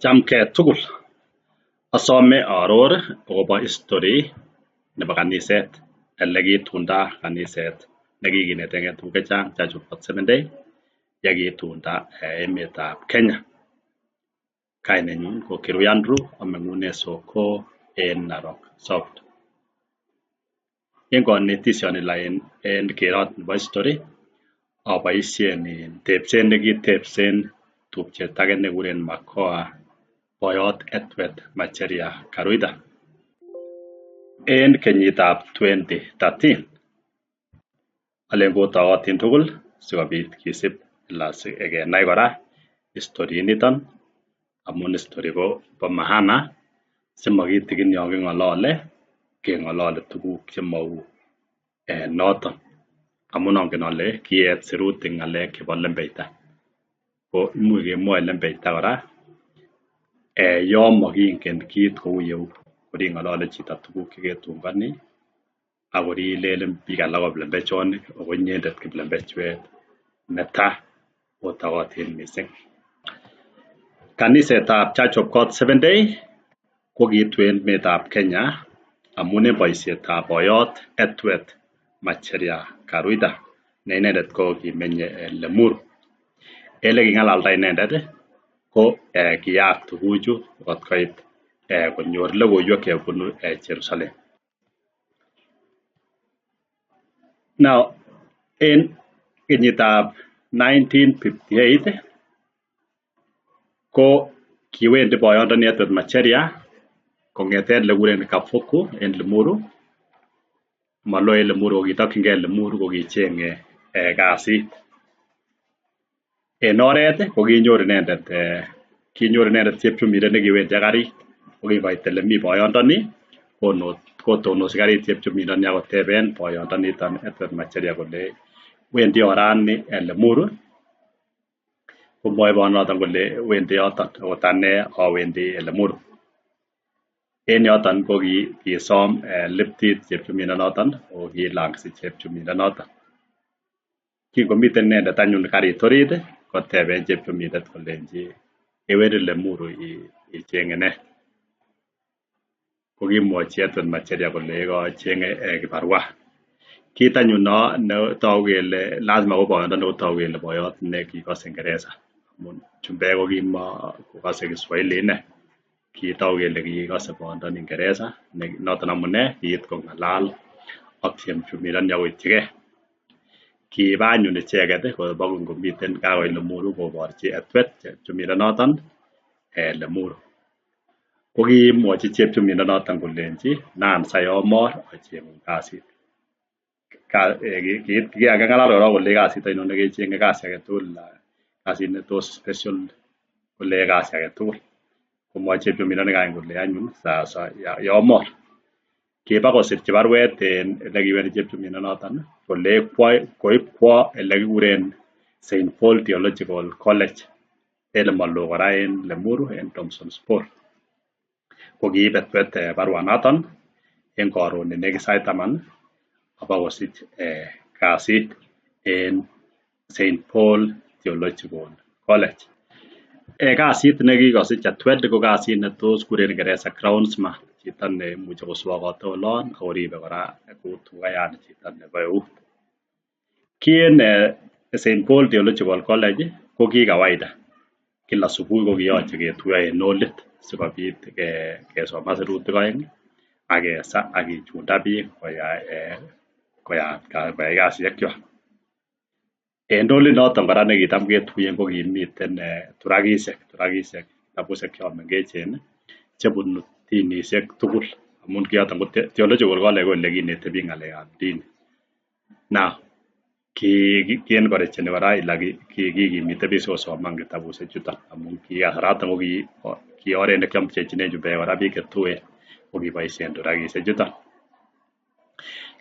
Chamke tugul asome aror akobo history nebo kaniset ele kitunda kaniset nekikinetenge tuguk chechang chachubot 7 day yekitunda emetab Kenya. Kainenyun ko Kirui Andrew ameng'une Soko en Narok South. En konetisioni en kerot nebo history aboisien tepset nekitepsen tupchet age nekikuren Makoa boyot Edward Macharia Karuita en kenyitab 2013. Alen kotokotin tugul sikobit kisib kenai kora history initon amun history ko maana simakitigin yon king'olole keng'olole tuguk chemau noton amun ongen ole kiet sirutik ng'alek chebo lembeita ko imuch kemwoe lembeita kora yon mokingen kit kou yeu kor ing'olole chito tuguk cheketungoni akor ilelen biik alak ko plembechonik ako inyendet kiplembechwet netaa otokotin missing. Kanisetab Church of God 7 Day ko kiitu en emetab Kenya amun en boisietab boyot Edward Macharia Karuita ne inendet ko kimenye Lemuru. Ele king'alalda inendet ko kiyaak tuguchu kot koit konyor logoiwek chebunu Jerusalem. Now en kenyitab 1958 ko kiwendi boyondoni Edward Macharia kong'eten lekuren Kafuku en Limuru, malo en Limuru, kokitokyingei Limuru kokicheng'e kasit. En oret ko kinyor inendet chepchumindet nekiwendi ak karit, ko kingoit ele mi boyondoni kotonosi karit chepchumindoni akoteben boyondoniton Edward Macharia kole wendi orani Limuru, komwoe boyonoton kole wendi yoton akot ane awendi Limuru. En yoton ko kisom liftit chepchumindonoton ako kilang'si chepchumindonoton. Kingomiten inendet anyun karit orit koteben chepchumindet kolenji kewendi Limuru icheng'e nee? Ko kimwochi Edward Macharia kole kacheng'e kibarua. Kit anyun netogu kele lazima ko boyondoni kotogu kele boyot nekikose Kingereza amun chumbek ko kimakokose Kiswahili ine. Kitogu kele kikose boyondoni Kingereza noton amune kiit kong'alal ak chepchumindoni akoityigei. Kiba anyun icheket kobo ngomiten kakoit Limuru koborchi Edward chepchumindonoton Limuru. Ko kimwochi chepchumindonoton kolenji nan sayomor acheng'un kasit. King'alal kora kole kasit ainon nekecheng'e, kasi agetugul, kasit netos special kole kasi agetugul. Komwochi chepchumindoni kole anyun yomor. Kiba kosirchi baruet en ele kiwendi chepchumindonoton kole koib kwo ele kikuren St Paul Theological College ele malo kora en Limuru en Thompsonsport. Ko kiib Edward baruanoton en koron nenekit sait 10 abakosich kasit en St Paul Theological College. Kasit nekikosich Edward ko kasit netos kuren Kingereza groundsman, chito neimuche koswokote olon akoribe kora kou tuga, yani chito nebo eut. Ki en St Paul Theological College ko ki kawaida, kila subui ko kiyoche ketuiyo en olit sikobit kesoman sirutik oeng akesa akichunda biik koyai kasisiekchwak. En olit noton kora nekitam ketuiyen ko kimiten turakisiek, kitabusiek chon mengechen chebunu dinisiek tugul amun kiyoton ko Theological College ko ele kinete biik ng'alekab dini. Now kienkorecheni kora kikimite biik sikosoman kitabusiek chuton amun kasaraton ko ki oret nekiomchechinen chumbek kora biik chetuen ko kiboisien turakisiek chuton.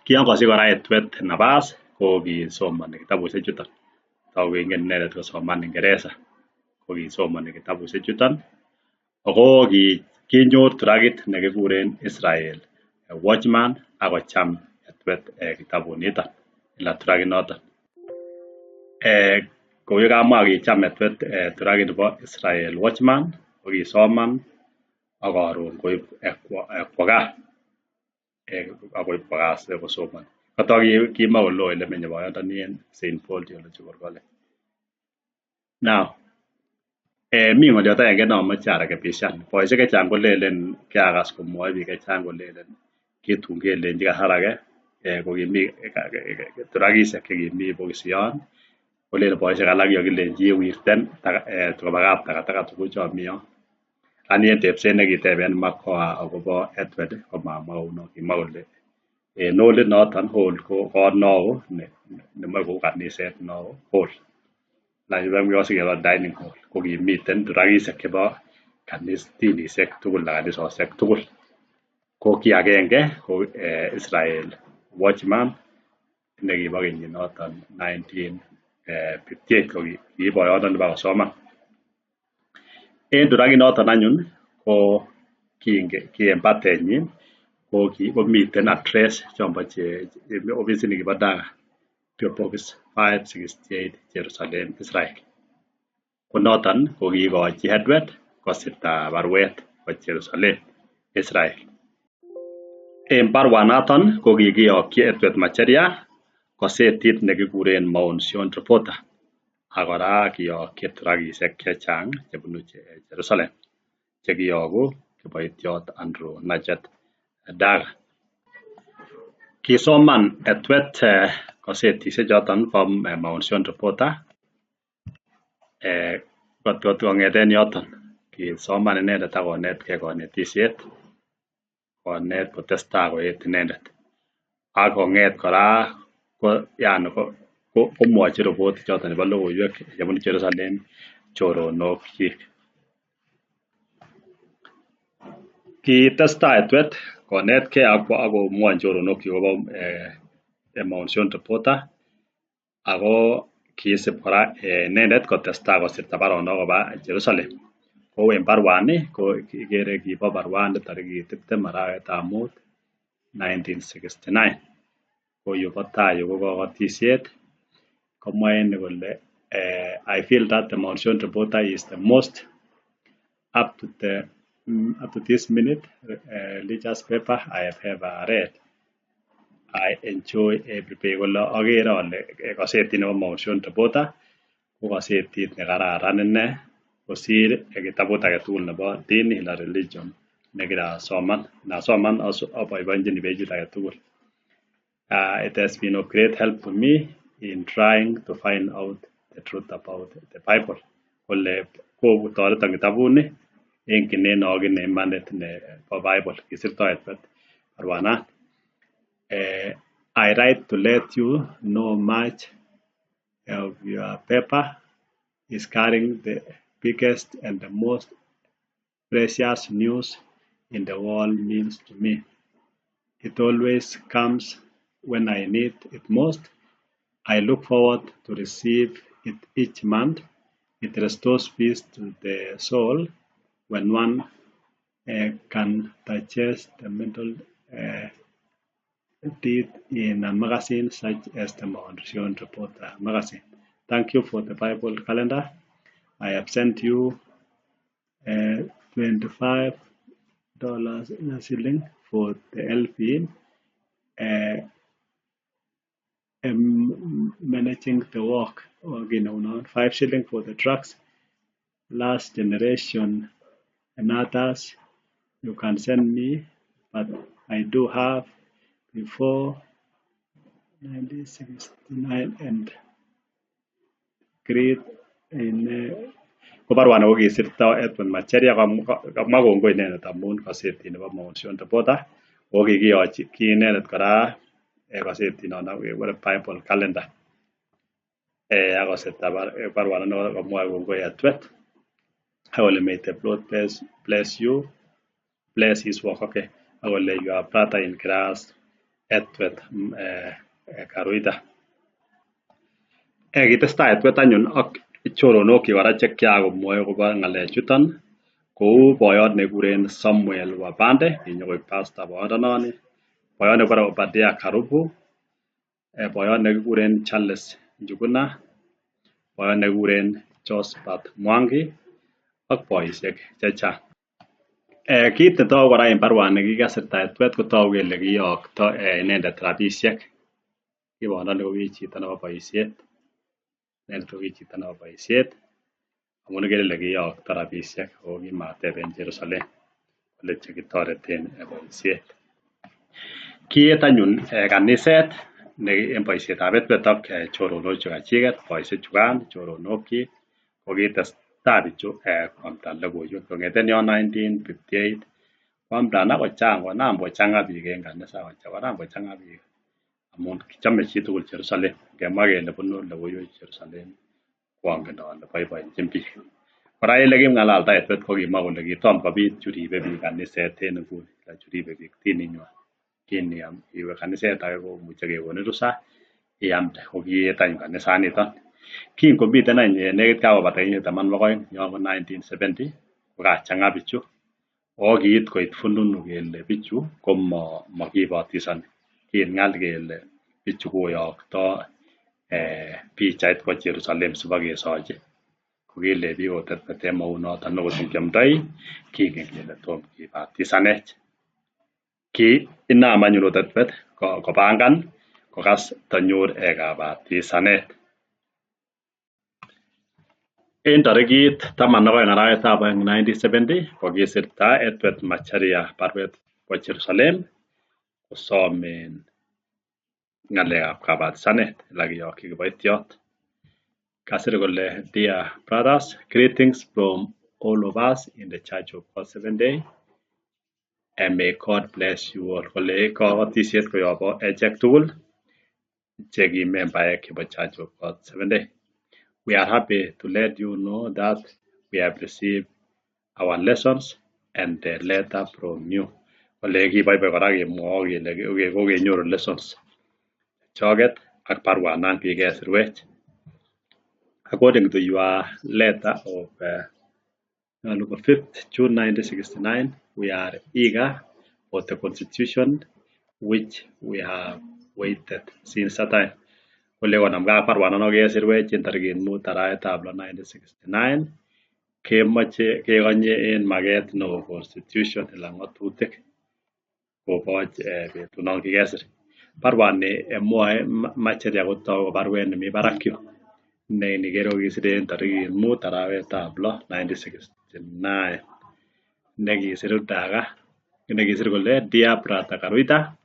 Kiyon kosich kora Edward nafas ko kisomoni kitabusiek chuton. Togu ingen inendet kosoman Kingereza ko kisomoni kitabusiek chuton ako kinyor turakit nekikuren Israel Watchman akocham Edward kitabuniton ila turakit noton. Kou yekamwa kicham Edward turakit nebo Israel Watchman kokisoman ak karon koib kwo gaa akoib kwo gaa kosoman. Kotok kimakolo ole menye boyondoni en St Paul Theology College. Now mi ng'olyot agenge nomoche arekebishan. Boisiek chechang kolelen kiakas komwoe biik chechang kolelen kitun kelenji kasar age kokimi turakisiek chekimi bokision kolelen boisiek alak kikilenji wirten koba kaptagataga tuguchon mi yon. Ani en tepset nekiteben Makoa akobo Edward komamwa kounon, kimwa kole en holit noton hall ko kot neo nemoe kou kaniset neo hall. Sikebor dining hall ko kimiten turakisiek chebo dinisiek tugul ak kanisosiek tugul. Ko ki agenge ko Israel Watchman nekibo kenyit noton 1958 ko ki boyondon nebo kosoman. En turakit noton anyun ko ki en batenyin komiten address chombo ofisit nekibo Daga, PO Box 568 Jerusalem, Israel. Ko noton ko kiikochi Edward kosirta baruet kwo Jerusalem, Israel. En baruanoton ko kikiyokyi Edward Macharia kosetit nekikuren Mount Sion Reporter ak kora kiyokyi turakisiek chechang chebunu Jerusalem chekiyoku kiboitiot Andrew Nachet Daga. Kisoman Edward kosetisiek choton bo Mount Sion Reporter kong'eten yoton kisoman inendet ak konetkei konetisiet, konet kotestai koet inendet ak kong'et kora komwochi reportit choton nebo logoiwek chebunu Jerusalem choronokyik. Kitestai Edward konetkei ak komwoi choronokyik akobo Mount Sion Reporter ako kiisib kora inendet kotestai kosirta baronok koba Jerusalem. Kou en baruani ko kikere kibo baruani tarikit 20 arawetab mut 1969. Ko yubo tai yu ko kokotisiet komwoe ini kole I feel that the Mount Sion Reporter is the most up to this minute religious paper I have ever read. I enjoy every page. Kole akere ale kasetit nebo Mount Sion Reporter ko kasetit nekararan ine kosir kitabut agetugul nebo dini la religion nekirasoman. Nasoman aboiboenjini pejit agetugul. It has been of great help to me in trying to find out the truth about the Bible. Kole kotoreton kitabuni en kinet nokine imanit nebo Bible. Kisirto Edward baruanat. I write to let you know much of your paper is carrying the biggest and the most precious news in the world means to me. It always comes when I need it most. I look forward to receive it each month. It restores peace to the soul when one can digest the mental depth in a magazine such as the Mount Sion Reporter magazine. Thank you for the Bible calendar. I have sent you $25 shilling for the LP. Managing the work, 5 shilling for the trucks, last generation and others you can send me, but I do have before 1969 and great in kobarwana ko kisirto Edward Macharia kamwa kongoi inendet amun kasetit nebo Mount Sion Reporter ko kikiyochi ki inendet kora kasetit nono kekure Bible calendar akosirta baruana noto kamwoe kongoi Edward akole may the Lord bless you, bless his work. Okay, akole your brother in Christ Edward Karuita. Kitestai Edward anyun ak choronokyi kora chekiakomwoe akobo ng'alechuton kou boyot nekikuren Samuel Wabande kinyokoik pastor boyondononi, boyot nekikuren Obadia Karubu, boyot nekikuren Charles Njuguna, boyot nekikuren Josephat Mwangi ak boisiek chechang. Kit netogu kora en baruani kikasirta Etwet kotogu kele kiyokto inendet rabisiek. Kibondoni ko ki chito nebo boisiet. Inendet ko ki chito nebo boisiet amun ikere ile kiyokto rabisiek ako kimateben Jerusalem kole chekitoreten boisiet. Kiet anyun kaniset en boisietab Etwet ak choronok chukachiket, boisiek chukan, choronokyik ko kitestai bichu koamda logoiwek kong'eten yon 1958 koamda konam kochang'a biik en kanisa, konam kochang'a biik amun chome chitugul Jerusalem. Ngemwa kele bunu logoiwek Jerusalem koangen ale boiboenjin biik. Kora eleking'alalda Etwet ko kimwa kole kitom kobit chu ribe biik kaniset en nguni, chu ribe biik dininywan. Kiniam iwe kaniset age komuche kekonin rusa iamde, ko kiet any kanisaniton. Kingomiten any nekit kakobata kenyisiek 12 yon ko 1970 kokachang'a bichu ako kiit koit fununu kele bichu ko mokibotisoni. Kiit ng'al kele bichu koyokto pichait kwo Jerusalem sibokesochi. Ko kele biik otet mounoton okot ngiomdoi kingen kele tom kibatisanech. Inam anyun Etwet kopangan kokas tanyor kabatisanet. En tarikit 12 arawetab oeng 1970 kokisirta Etwet Macharia barwet kwo Jerusalem kosomen ng'alekab kabatisanet olekiyokyi kiboitiot. Kasir kole, Dear brothers, greetings from all of us in the Church of God 7 Day. And may God bless you all. Kole kabotisiet koyobo echek tugul cheki membaek chebo Church of God 7 Day. We are happy to let you know that we have received our lessons and the letter from you. Kole kiboiboi kora kemwoi kele kokenyoru lessons choget ak baruanan kikesirwech. According to your letter of 5th June 1969, we are eager for the constitution which we have waited since that time. Kole konamgei ak baruanan kesirwech en tarikit 5 arawetab 1969 kemoche kekonye en maket neo constitution ala ng'atutik koboch betunon kikesir. Baruani mwoe Macharia kotou baruet nemi barak yu ne nikere kokisir en tarikit 5 arawetab 6 1969 nekisir kole, Dear brother Karuita,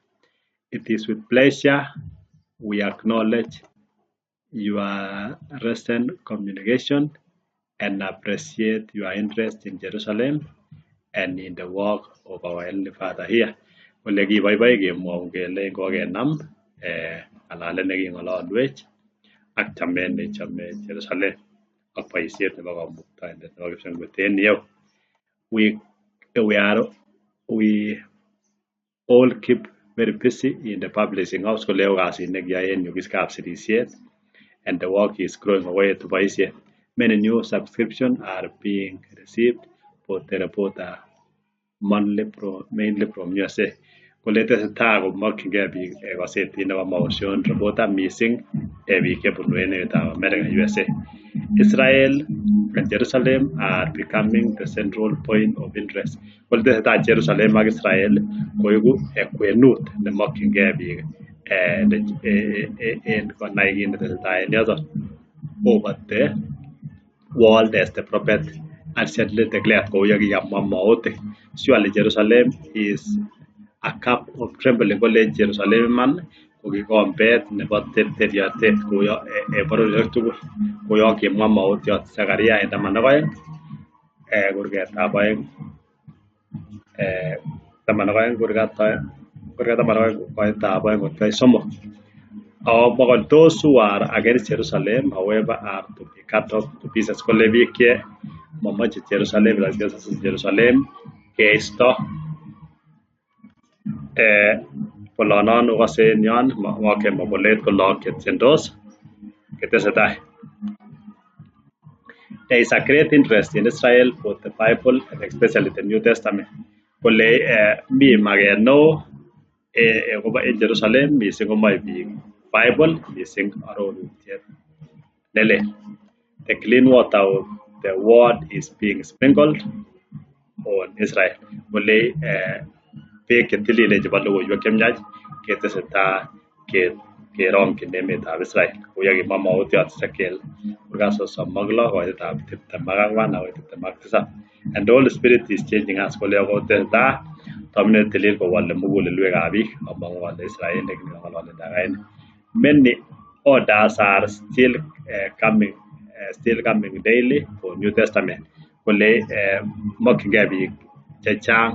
it is with pleasure we acknowledge your recent communication and appreciate your interest in Jerusalem and in the work of our Heavenly Father here. Kole kiboiboi kemwou kele kokenam ng'alalet neking'ololwech ak chamet nechome Jerusalem ak boisiet nebo kamuktaindet nebo kipsengwet en iyeu. We all keep very busy in the publishing house. Kole kasit nekiyoe en yukiskab sirisiet and the work is growing away to boisiet. Many new subscriptions are being received for the reporter mainly from USA. Kole tesetai komokyingei biik kasetit nebo Motion reporter mising biik chebunu emetab America USA. Israel and Jerusalem are becoming the central point of interest. Kole tesetai Jerusalem ak Israel koiku kwenut nemokyingei biik en konai kit netesetai en yoton. Over the world as the prophet anciently declared, kou yekikamwa mautik. Surely Jerusalem is a cup of trembling. Kole Jerusalem iman ko kikombet nebo terteriotet koyo bororiosiek tugul koyo kimwa mautiot Zakaria en 12 kurgetab 2 koitab 2 kotai 3. Those who are against Jerusalem, however, are to be cut off to pieces. Kole biik che momoche Jerusalem keisto. Kolonon ukase en yon moke mobolet kolok chetyendos ketesetai. There is a great interest in Israel for the Bible and especially the New Testament. Kole mi maket neo akobo en Jerusalem mising komoe biik Bible mising arorutiet nelel. The clean water of the word is being sprinkled on Israel. Kole beek chetililen chebo logoiwek chemiach ketesetai kerongyin emetab Israel. Kou yekimwa maotiot Ezekiel kurgat sosom ak lo koitetab 24 akoi 27. And the Holy Spirit is changing us. Kole kotesetai tomindet tilil kowole mugulelwekab biik among'u kole Israel neking'ololi dagaini. Many orders are still coming daily for New Testament. Kole mokyingei biik chechang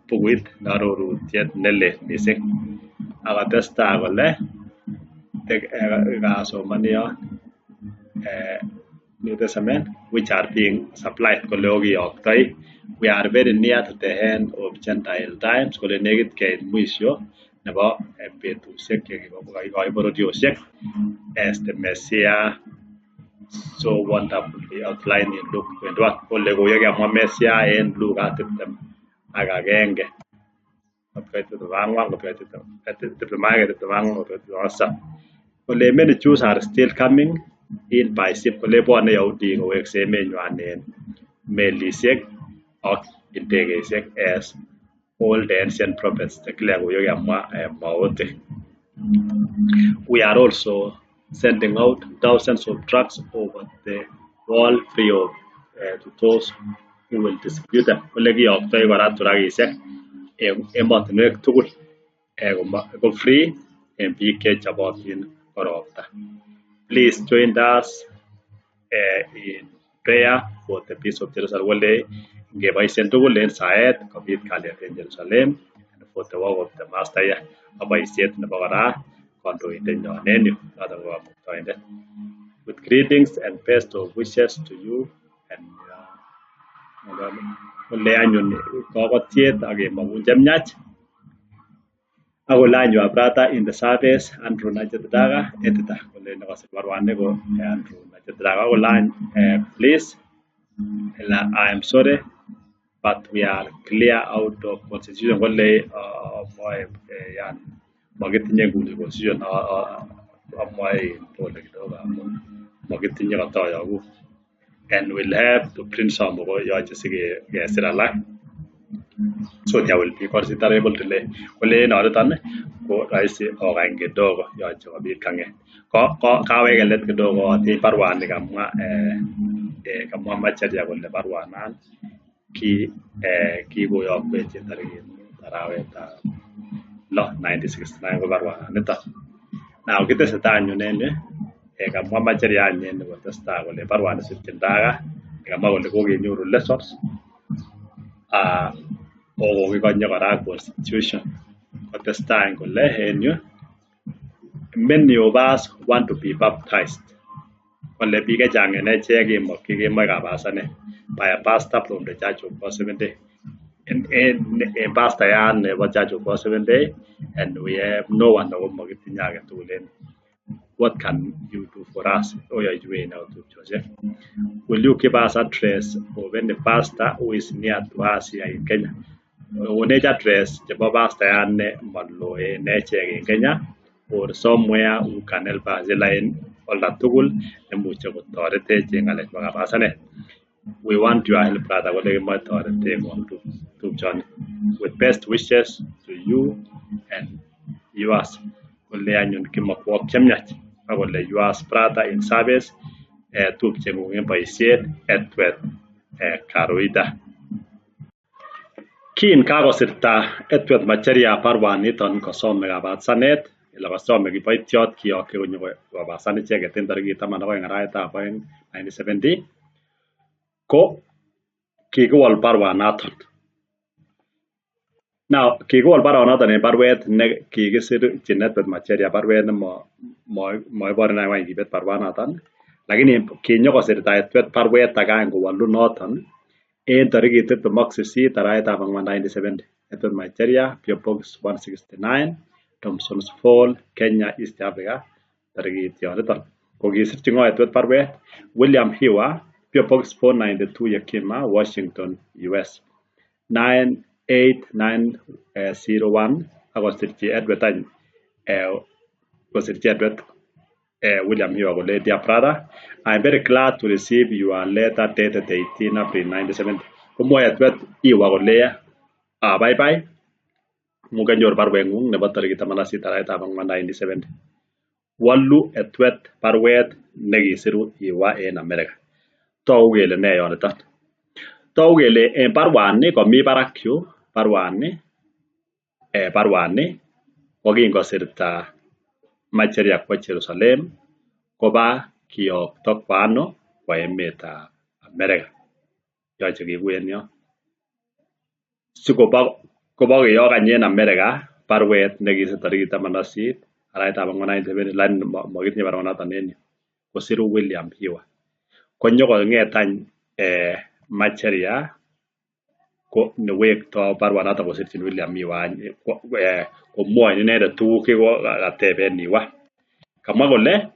bukuit narorutiet nelel missing. Akotestai kole kasomani yon New Testament which are being supplied kole okiyoktoi. We are very near to the end of Gentile times. Kole nekit keit mwisho nebo betusiek chekikoi bororiosiek as the Messiah so wonderfully outlined in Luke 21. Kole kou yekemwa Messiah en Luka 21 Kole many Jews are still coming in by ship. Kole bwone Yahudi kowekse emenywan en melisiek ak indegeisiek as all the ancient prophets declare kou yekemwa maotik. We are also sending out thousands of trucks over the world free of to those who will distribute them. Kole kiyoktoi kora turakisiek emotinwek tugul ko free en biik chechobotin koropta. Please join us in prayer for the peace of Jerusalem. Kole ngeboisien tugul en saet kobit kalyet en Jerusalem and for the work of the master here. Boisiet nebo kora kandoindenyon en yu noton ko kamuktaindet. With greetings and best of wishes to you and kole anyun kokotiet ak kemong'un chemiach akole anyun brother in the service Andrew Najetdaga editor kole nekosir barwani ko Andrew Najetdaga akole please I am sorry but we are clear out of constitution. Kole yani makitinye nguni constitution amwae pole kidogo amun makitinye katoyoku and we'll have to print some ko yoche sikesir alak. So there will be considerable delay. Kole noton ko rahisi okany kidogo yoche kobit kang'et. Kaweke let kidogo ati barwani kamwa Macharia kole barwanan kikoyokwech tarikit arawetab 6 1969 ko barwananiton. Now kitesetai anyun en yu kamwa Macharia anyun kotestai kole barwani sirchin daga kamwa kole kokenyoru lessons kokikonye kora constitution kotestai kole en yu many of us want to be baptized. Kole biik chechang en echek kemoe kabasanet by a pastor from the Church of God 7 Day. En pastayat nebo Church of God 7 Day and we have no one ako makitinye age tugul en. What can you do for us? Oyoiwech now to Joseph. Will you give us address of any pastor who is near to us here in Kenya? Onech address chebo pastayat ne malo en echek en Kenya or somewhere who can help us en olda tugul nemuche kotoretech en ng'alek chebo kabasanet. We want your help brother kole kimoe toreteng'wong tupchoni. With best wishes to you and yours. Kole anyun kimokwok chemiach akole yours brother in service tupcheng'ung en boisiet Edward Karuida. Kin kakosirta Edward Macharia barwaniton kosome kabasanet ile kosome kiboitiot kiyokyi konyo kobasan icheket en tarikit 12 arawetab 2 1970 ko kikiwol barwanaton. Now kikiwol barwanaton en barwet ne kikisirchin Edward Macharia, barwet ne moibor inai kibet barwanaton lakini kinyokosirta Edward barwet age kowolu noton en tarikit 28 arawetab 4 1970. Edward Macharia, PO Box 169 Thompson's Fall, Kenya, East Africa. Tarikit yoniton kokisirchi ngo Edward barwet William Hiwa, PO Box 492 Yakima, Washington, US 98901 akosirchi Edward kosirchi Edward William Hiwa kole, dear brother, I'm very glad to receive your letter dated 18 April 1970. Kumwoe etwet Hiwa kole bye bye. Mukanyor barweng'ung nebo tarikit 18 arawetab ang'wan 1970. Wallu etwet barwet nekisiru Hiwa en America. Togu kele ne yoniton. Togu kele en barwani komi barak yu barwani kokingosirta Macharia kwo Jerusalem koba kiyokto kwa ano kwa emetab America. Yoche kikuyen yon. Sikobo keyok any en America barwet nekisir tarikit 18 arawetab ang'wan 1970 lakini mokitinye barwanoton en yu. Kosiru William Hiwa. Konyokong'et any Macharia ko newekto barwanoton kosirchin William Hiwa komwoin inendet tuguk chekokateben Hiwa. Kamwa kole,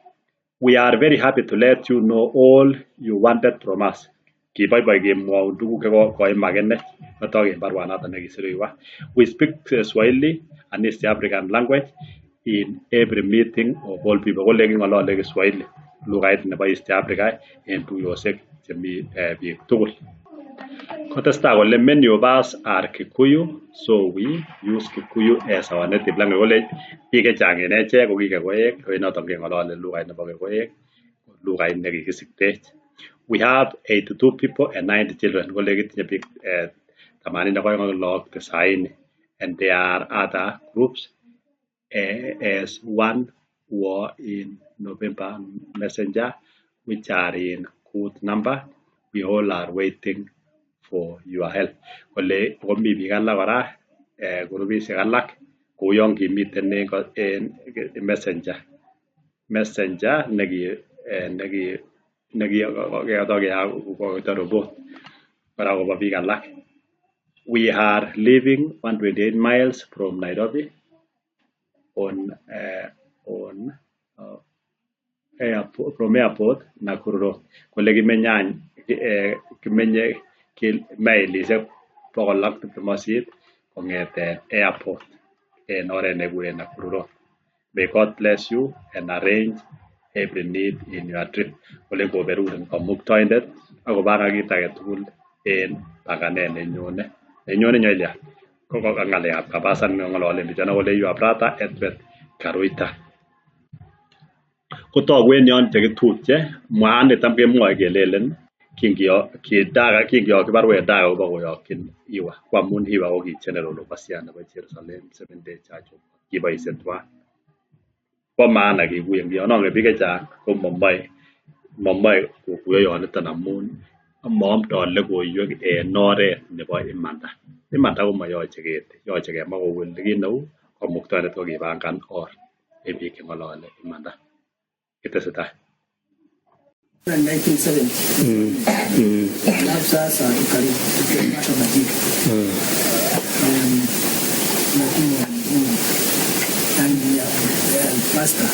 we are very happy to let you know all you wanted from us. Kiboiboi kemwoun tuguk chekoimakenech kotok en barwanoton nekisiru Hiwa. We speak Swahili and East African language in every meeting of all people. Kole king'olole Kiswahili lugait nebo East Africa en tuiyosiek chemi biik tugul. Kotestai kole many of us are Kikuyu, so we use Kikuyu as our native language. Kole biik chechang en echek ko kikekoek, ko noton keng'olole lugait nebo kekoek, lugait nekikisiktech. We have 82 people and 90 children. Kole kitinye biik 82 lagok 90, and there are other groups as one were in November Messenger, which are in good number. We all are waiting for your help. Kole komi biik alak kora grupisiek alak kou yon kimiten en messenger nekikoto report kora kobo biik alak. We are living 128 miles from Nairobi on airport Nakuru Road. Kole kimenye mailisiek 128 kong'eten airport en oret nekikuren Nakuru Road. May God bless you and arrange every need in your trip. Kole koberurin Kamuktaindet akobanga kit age tugul en panganet nenyone nyoilya ko ng'alekab kabasan ng'ololen bichon kole your brother Edward Karuita. Kotogu en yon chekitupche mwaanit tam kemwoe kelelen kingiyokyi barwet Daga kobo koyokyin Hiwa ko amun Hiwa ko ki general overseer nebo Jerusalem 7-day church kiboisien tuan. Bo maana kikuyen kiyon. Ongen biik chechang ko momoe kokuyo yoniton amun moomdo logoiwek en oret nebo imanda. Imanda komoyoche keti, yoche kemwa kou kit neu Kamuktaindet ko kipangan or en biik cheng'olole imanda. Kitesetai. 1970. Alafu sasa tukalipata majibu. Pastor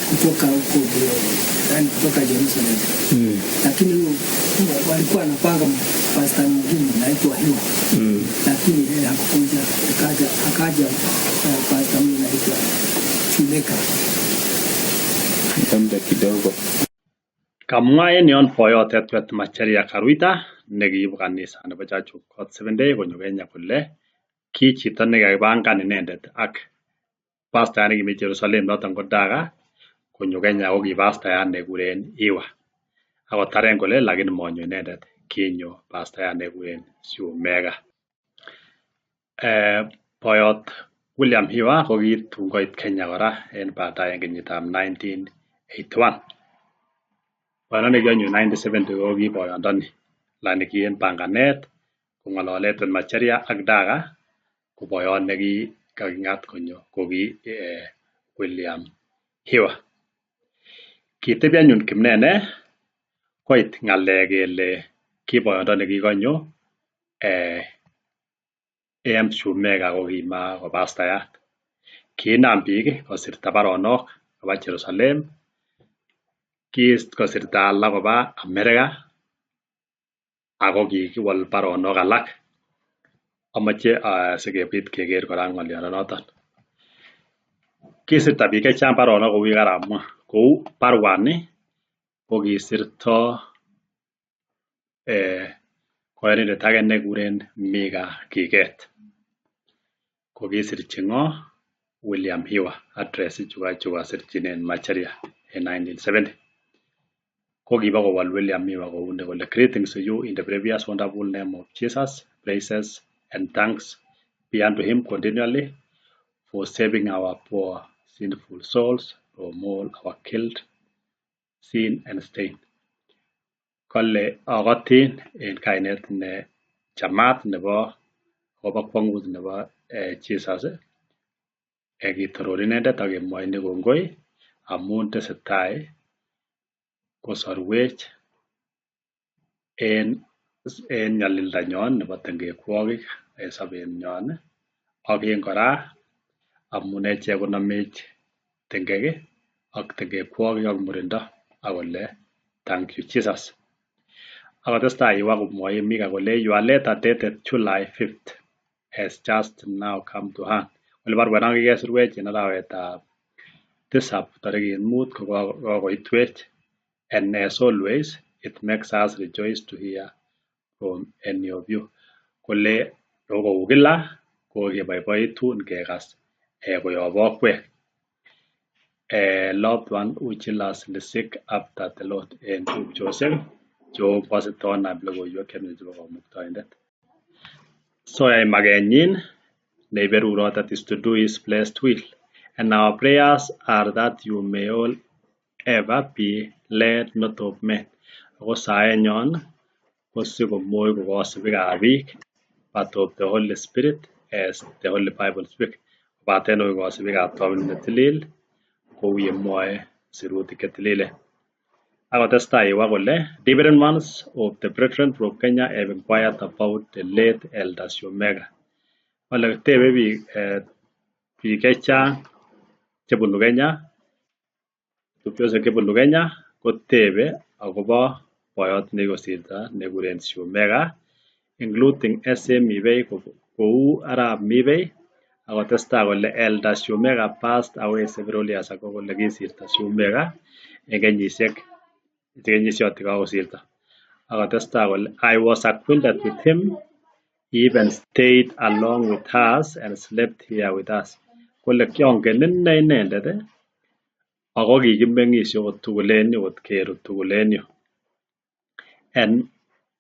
kutoka huko yani kutoka Jerusalem. Lakini walikuwa wanapanga pastor mwingine anaitwa Hiwa. Lakini yeye hakukuja, akaja pastor mwingine anaitwa Chuleka. Muda kidogo. Kamwa en yon boyot Edward Macharia Karuita nekiibu kanisa nebo Church of God 7-day konyo Kenya kole ki chito nekakipangan inendet ak pastor nekimi Jerusalem noton ko Daga konyo Kenya ko ki pastor nekikuren Hiwa. Akotaren kole lakini monyo inendet, kinyo pastor nekikuren Shumega. Boyot William Hiwa ko kitun koit Kenya kora en baadaye en kenyitab 1981. Boyot nekikonyo 1970 ko ki boyondoni lakini ki en panganet kong'olole Edward Macharia ak Daga ko boyot nekikaking'at konyo ko ki William Hiwa. Kitebi anyun Kimnene koit ng'alek kele ki boyondoni kikonyo AM Shumega ko kima ko pastayat. Kiinam biik kosirta baronok koba Jerusalem, kosirta alak koba America ako kikiwol baronok alak. Amache sikebit keker kora ng'olionoton. Kisirta biik chechang baronok kou yekaramwa kou barwani ko kisirto koyorindet age nekikuren Mika Kiket ko kisirchi ngo William Hiwa address chukasirchin en Macharia en 1970 ko kibakowal William Hiwa kouni kole greetings to you in the previous wonderful name of Jesus, praises and thanks be unto him continually for saving our poor sinful souls from all our guilt, sin and stain. Kole akotin en kainet ne chamat nebo kobo kwangut nebo Jesus kitoror inendet ak kemwoini kongoi amun tesetai kosorwech en nyalildanyon nebo tengekwokik en sobenyon ak en kora amun echek konamech tengek ak tengekwokik ak murindo ak kole thank you Jesus. Akotestai Hiwa komwoi Mika kole your letter dated July 5th has just now come to hand. Kole barwet non kikesirwech en arawetab tisab tarikit 5 ko kokoitwech, and as always it makes us rejoice to hear from any of you. Kole kou kila ko keboiboitu ngekas koyob okwek. Loved one who jealously seek after the Lord en tupchosiek chekokositoonab logoiwek chemiach chebo Kamuktaindet. So makenyin neiberurot that is to do his blessed will, and our prayers are that you may all ever be led not of men. Ako saenyon ko sikomoi kokosibikab biik but of the Holy Spirit as the Holy Bible speak. Kobaten kokosibikab tobit netilil kou yemwoe sirutik chetililen. Akotestai Hiwa kole different ones of the brethren from Kenya have inquired about the late Elder Shumega. Kole tebe biik chechang chebunu Kenya, tupchosiek chebunu Kenya kotebe akobo boyot nekikosirto nekikuren Shumega, including SA Mibei kou Arap Mibei. Akotestai kole Elder Shumega passed away several years ago. Kole kisirto Shumega en kenyisiek kakosirto. Akotestai kole I was acquainted with him. He even stayed along with us and slept here with us. Kole kiongen inendet ako kikimeng'isye okot tugul en yu, okot kerut tugul en yu. And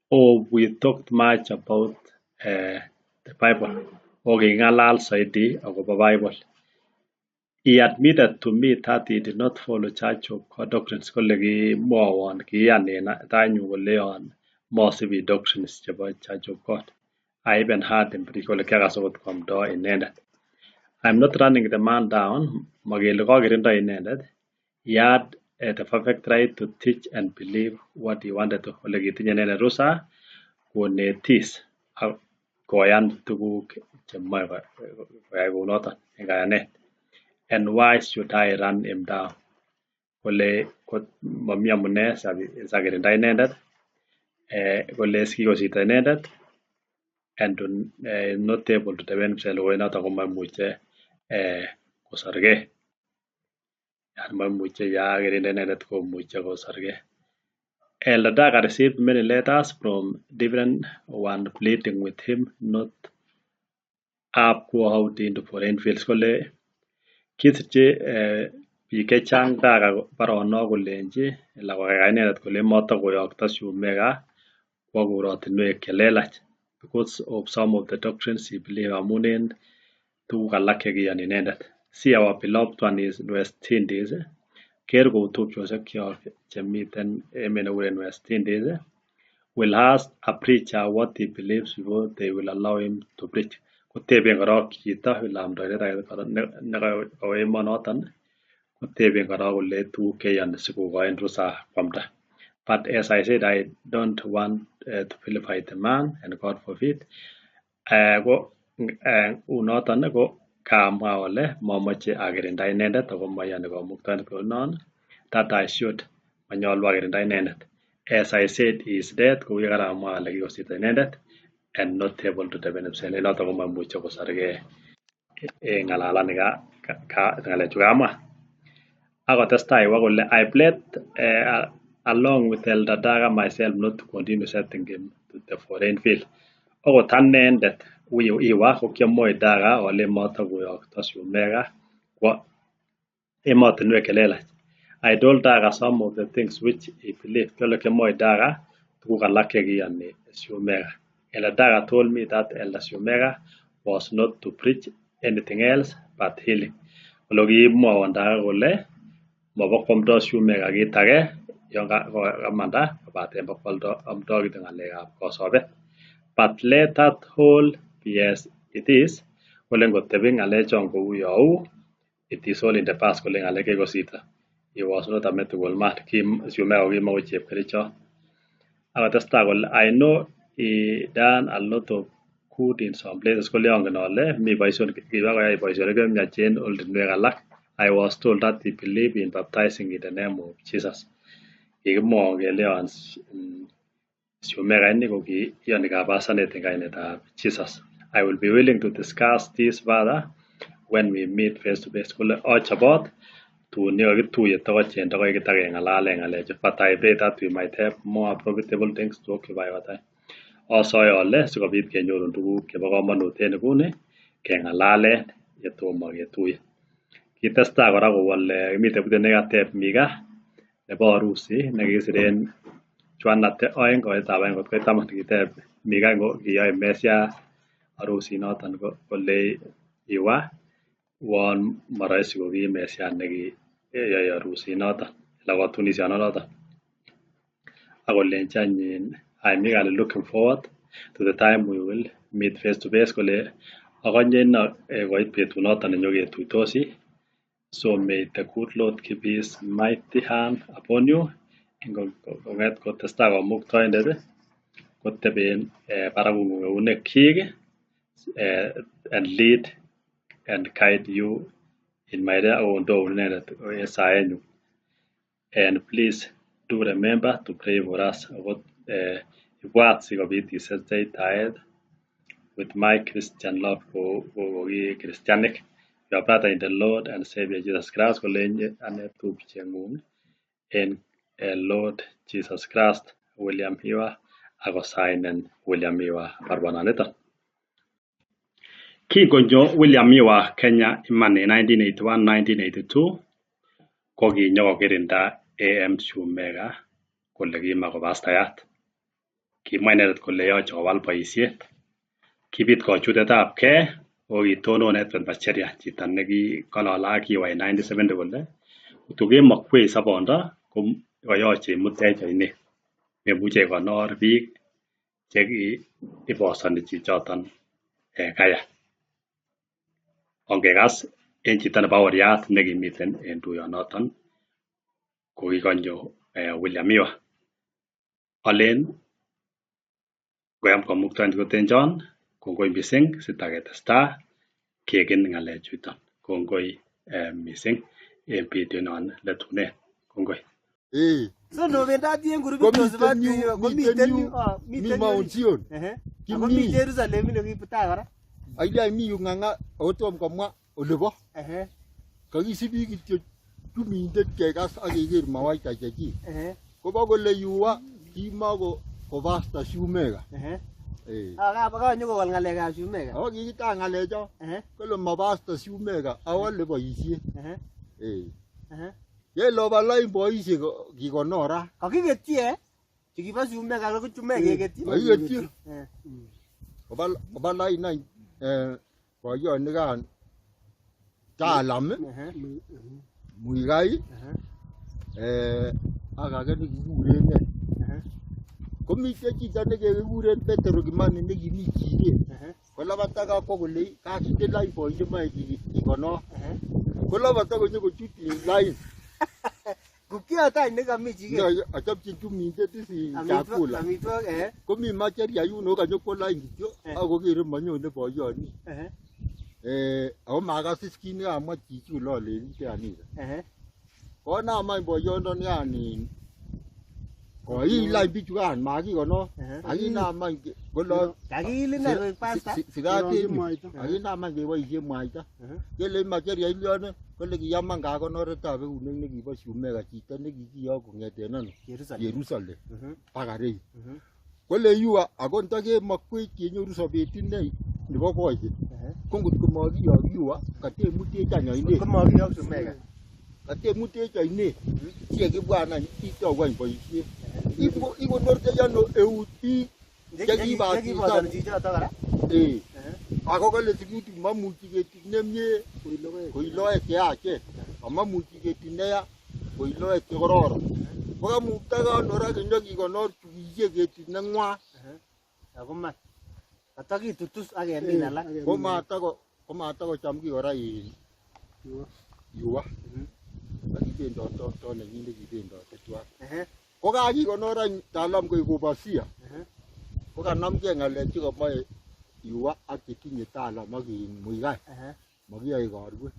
we talked much about the Bible. King'alal saidi akobo Bible. He admitted to me that he did not follow Church of God doctrines. Kole kimwowon kiyan en tainyu koleon mosibi doctrines chebo Church of God. I even heard him preach. Kole kiakas okot kwomdo inendet. I'm not running the man down. Makele kokirindo inendet. He had the perfect right to teach and believe what he wanted to. Kole kitinye inendet rusa konetis ak koyan tuguk chemoe koyai kounoton en kayanet. And why should I run him down? Kole mami amune sakirinda inendet. Kole kikosirto inendet and not able to defend himself. Koinoton komamuche kosorgei. Mamuche yakirind inendet komuche kosorgei. Elder Daga received many letters from different one pleading with him not go out into foreign fields. Kole kisirchi biik chechang Daga baronok kolenji kokai inendet kole matakoyokto Shumega kwo korotinwek chelelach because of some of the doctrines he believed amun en tuguk alak chekiyani inendet. See our beloved one is West Indies. Ker kou tupchosiekyok chemiten emet nekikuren West Indies will ask a preacher what he believes before they will allow him to preach. Koteben korok chito amdoindet nekawo emonoton koteben korok kole tuguk cheyoni sikokoin rusa kwamda. But as I said, I don't want to vilify the man, and God forbid. Ko unoton ko kamwa kole mamache akirinda inendet ako mayani Kamuktaindet kounon that I should manyolu akirinda inendet. As I said, he is dead kou yekaramwa ale kikosirto inendet and not able to defend himself. Noton komamuche kosorgei ng'alalani ng'alechu kamwa. Akotestai kole I played along with Elder Daga myself not to continue setting him to the foreign field. Okot anendet iwa ko kiamoe Daga ole matakoyokto Shumega kwa emotinwek chelelach. I told Daga some of the things which he believed. Kole kiamoe Daga tuguk alak chekiyani Shumega. Elder Daga told me that Elder Shumega was not to preach anything else but healing. Kole kimwowon Daga kole mabokwomdo Shumega kit age yon kamanda kobaten bokwoldo amdo kityo ng'alekab kosobet. But let that whole be as it is. Kole ngotebi ng'alechon kou you, it is all in the past. Kole ng'alek kekosirto. He was not a medical man. Shumega kokimako chepkerichot. Akotestai kole I know he done a lot of good in some places. Kole angen ale mi boisionik kibakoyai boisionik chemiachen oldinwek alak. I was told that he believed in baptizing in the name of Jesus. Kikimwowon kele Shumega ini kokiyoni kabasanet en kainetab Jesus. I will be willing to discuss this further when we meet face to face. Kole achobot tun yekakituye tokoch en tokoch kitageng'alalen ng'alechu. But I pray that we might have more profitable things to occupy our time. Asoe ale sikobit kenyorun tuguk chebo komonut en nguni keng'alalen yetomo ketuye. Kitestai kora kowol miten butet nekateb Mika nebo harusi nekikisiren chwanate 2 koitab 1 kot koit 10. Kiteb Mika kiyoe Mesia harusi noton kole iwa won maraisi koki Mesia nekiyoe harusi noton la kotunisionoton. Akolenchi anyin I'm eagerly looking forward to the time we will meet face to face. Kole akonye koit betunoton nenyoketuitosi. So may the good Lord keep his mighty hand upon you. Kong'et kotestai komuktoindet koteben barakung'ung eunekyik and lead and guide you in my day akondoun inendet en saenyu. And please do remember to pray for us. Akot ibwat sikobit isechei taet with my Christian love koki Christianic. Your brother in the Lord and Savior Jesus Christ kolenji ane tupcheng'ung en Lord Jesus Christ William Miwa akosainen William Miwa barwananiton. Kingonyo William Miwa Kenya iman en 1981-1982 kokinyokokirinda AM Shumega kole kimakopastayat. Kimwa inendet kole yoche kowal boisiet. Kibit kochutetab gei okitonon Edward Macheria chito neking'olole ak Kiwa en 1970 kole kotukemokwei sobondo koyoche imutech oinet. Memuche ikonor biik chekiibosoni chichoton kaya. Ongekas en chito nebo oriat nekimiten en tuyonoton kokikonyo William Miwa. Alen koyam komuktoindet kotenjon kongoi mising sitaketestai keken ng'alechuton. Kongoi mising en betunon letunen. Kongoi. So no vendati en grupit Josephat komiten Mount Zion. Ako mi Jerusalem nekibuta kora. Aida mi yu ng'ang'a otom komwa olebo. Kakisibi kityo tumindet kekas ak keker mawaita chechik. Kobo kole yuwa kimako kopasta Shumega. Kanyo kowal ng'alekab Shumega. Ako kikita ng'alecho kole mapasta Shumega awole boisiet. Ye loba lain boisiek kikonora. Kakiketyi chikibo Shumega ko chume keketyi. Kakiketyi. Koba lain nai boyot nikan Talam Muigai ak age nekikuren ne. Komiten chito nekekuren Petro Kimani nekimi chiket. Kolabata kakwo kole kakinde lain boisiet moe kikonor. Kolabata konyo kochut lain. Kukiata nekami chiket. Achopchin tumindet isi chakula. Amitwogik Komi Macheria yuno kanyokwo lain kityo akokere manyone boyoni. Ako makasis kit nekamwa chichi lolenchi kanisa. Konam any boyondoni yani koilany bichukan makikonor. Akinam any kolo kakilin ak pasta. Sikatemi. Akinam any keboisien mwaita. Kele Macheria ilyone kole kiyaman kakonoretab eunek nekibo Shumega chito nekikiyok kong'eten ano Jerusalem baka rei. Kole yua ako ntakemokwech kenyoru sobet inei nebo koigeny ko ngot komakiyok yua katemutech any oinet Komakiyok Shumega. katemutech oinet sikibwan any itou any boisiet ikonortech ano eut biik Chekibotoni chichoto kora. ako kole sirutik mamuchi ketik nemie koi loek cheyachen amamuchi ketik neya koi loek chekororon kokamukta konor ak kinyokikonor chukisiek ketit neng'wan Ako man. Katakitutus ak kemin alak. komatakocham ki kora yua kakibendoto nenyin nekibendote tuan ko kakikonor any talam koik overseer kokanamgei ng'alek chekomoe yua ak chetinye talam ak muigai makiyoe korwe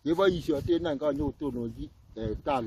keboisioten any kanyokotononji talam